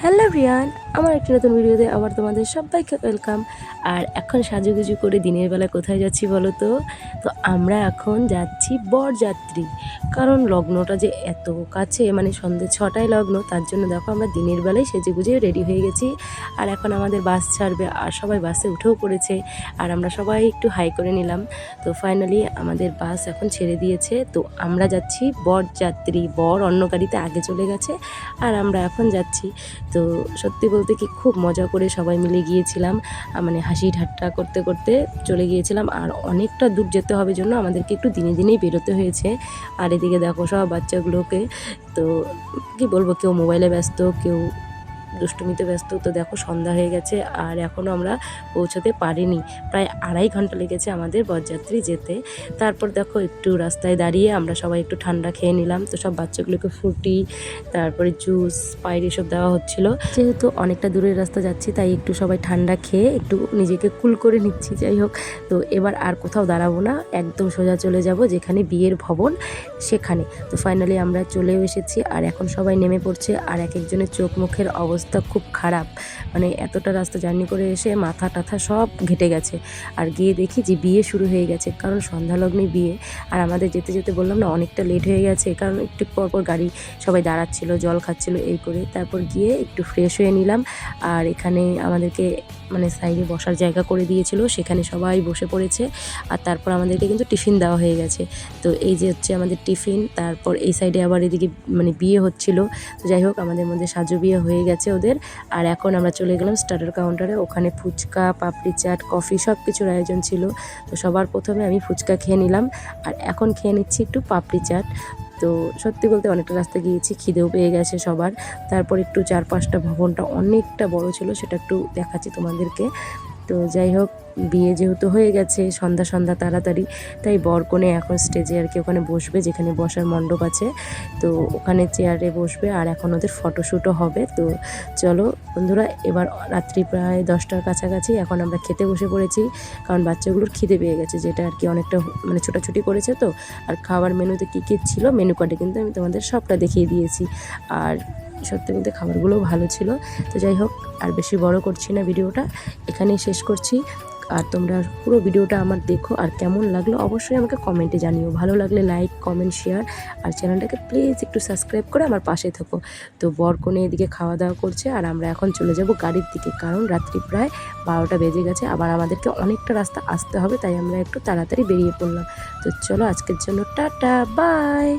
Hello Riyan, আমার একটা নতুন ভিডিওতে আবার তোমাদের সবাইকে ওয়েলকাম। আর এখন সাজুগুজু করে দিনের বেলা কোথায় যাচ্ছি বলো তো? তো আমরা এখন যাচ্ছি বরযাত্রী, কারণ লগ্নটা যে এত কাছে, মানে সন্ধ্যে 6টায় লগ্ন, তার জন্য দেখো আমরা দিনের বেলায় সেজেগুজে রেডি হয়ে গেছি। আর এখন আমাদের বাস ছাড়বে, আর সবাই বাসে উঠেও পড়েছে, আর আমরা সবাই একটু হাই করে নিলাম। তো ফাইনালি আমাদের বাস এখন ছেড়ে দিয়েছে। তো আমরা যাচ্ছি বরযাত্রী, বর অন্য গাড়িতে আগে চলে গেছে, আর আমরা এখন যাচ্ছি। তো সত্যি বলতে কি খুব মজা করে সবাই মিলে গিয়েছিলাম, মানে হাসি ঠাট্টা করতে করতে চলে গিয়েছিলাম। আর অনেকটা দূর যেতে হবে জন্য আমাদেরকে একটু দিনে দিনেই বেরোতে হয়েছে। আর এদিকে দেখো সব বাচ্চাগুলোকে, তো কি বলবো, কেউ মোবাইলে ব্যস্ত, কেউ দুষ্টুমিতে ব্যস্ত। তো দেখো সন্ধ্যা হয়ে গেছে আর এখনও আমরা পৌঁছতে পারিনি, প্রায় 2.5 ঘন্টা লেগেছে আমাদের বরযাত্রী যেতে। তারপর দেখো একটু রাস্তায় দাঁড়িয়ে আমরা সবাই একটু ঠান্ডা খেয়ে নিলাম। তো সব বাচ্চাগুলোকে ফ্রুটি, তারপরে জুস, স্পাইট এসব দেওয়া হচ্ছিলো। যেহেতু অনেকটা দূরের রাস্তা যাচ্ছি, তাই একটু সবাই ঠান্ডা খেয়ে একটু নিজেকে কুল করে নিচ্ছি। যাই হোক, তো এবার আর কোথাও দাঁড়াবো না, একদম সোজা চলে যাব যেখানে বিয়ের ভবন, সেখানে। তো ফাইনালি আমরা চলেও এসেছি, আর এখন সবাই নেমে পড়ছে। আর এক একজনের চোখ মুখের অবস্থা খুব খারাপ, মানে এতটা রাস্তা জার্নি করে এসে মাথা টাথা সব ঘেটে গেছে। আর গিয়ে দেখি যে বিয়ে শুরু হয়ে গেছে, কারণ সন্ধ্যালগ্নে বিয়ে। আর আমাদের যেতে যেতে বললাম না অনেকটা লেট হয়ে গেছে, কারণ একটু পরপর গাড়ি সবাই দাঁড়াচ্ছিল, জল খাচ্ছিল, এই করে। তারপর গিয়ে একটু ফ্রেশ হয়ে নিলাম। আর এখানে আমাদেরকে মানে সাইডে বসার জায়গা করে দিয়েছিল, সেখানে সবাই বসে পড়েছে। আর তারপর আমাদেরকে কিন্তু টিফিন দেওয়া হয়ে গেছে। তো এই যে হচ্ছে আমাদের টিফিন। তারপর এই সাইডে আবার এদিকে মানে বিয়ে হচ্ছিল। তো যাই হোক, আমাদের মধ্যে সাজু বিয়ে হয়ে গেছে ওদের। আর এখন আমরা চলে গেলাম স্টার্টার কাউন্টারে, ওখানে ফুচকা, পাপড়ি চাট, কফি সব কিছুর আয়োজন ছিল। তো সবার প্রথমে আমি ফুচকা খেয়ে নিলাম, আর এখন খেয়ে নিচ্ছি একটু পাপড়ি চাট। তো সত্যি বলতে অনেকটা রাস্তা গিয়েছি, খিদেও পেয়ে গেছে সবার। তারপর একটু চারপাশটা, ভবনটা অনেকটা বড় ছিল, সেটা একটু দেখাচ্ছি তোমাদেরকে। তো যাই হোক, বিয়ে যেহেতু হয়ে গেছে সন্ধ্যা সন্ধ্যা তাড়াতাড়ি, তাই বরকনে এখন স্টেজে আর কি ওখানে বসবে, যেখানে বসার মণ্ডপ আছে। তো ওখানে চেয়ারে বসবে, আর এখন ওদের ফটোশ্যুটও হবে। তো চলো বন্ধুরা, এবার রাত্রি প্রায় 10টার কাছাকাছি, এখন আমরা খেতে বসে পড়েছি, কারণ বাচ্চাগুলোর খিদে পেয়ে গেছে, যেটা আর কি অনেকটা মানে ছোটাছুটি করেছে। তো আর খাবার মেনুতে কী কী ছিল, মেনু কার্ডে কিন্তু আমি তোমাদের সবটা দেখিয়ে দিয়েছি। আর সত্যি বলতে খাবারগুলোও ভালো ছিল। তো যাই হোক, আর বেশি বড় করছি না ভিডিওটা, এখানেই শেষ করছি। আর তোমরা পুরো ভিডিওটা আমার দেখো, আর কেমন লাগলো অবশ্যই আমাকে কমেন্টে জানিও। ভালো লাগলে লাইক, কমেন্ট, শেয়ার, আর চ্যানেলটাকে প্লিজ একটু সাবস্ক্রাইব করে আমার পাশে থাকো। তো বরকনে এদিকে খাওয়া দাওয়া করছে, আর আমরা এখন চলে যাব গাড়ির দিকে, কারণ রাত্রি প্রায় 12টা বেজে গেছে, আবার আমাদেরকে অনেকটা রাস্তা আসতে হবে, তাই আমরা একটু তাড়াতাড়ি বেরিয়ে পড়লাম। তো চলো আজকের জন্য টাটা, বাই।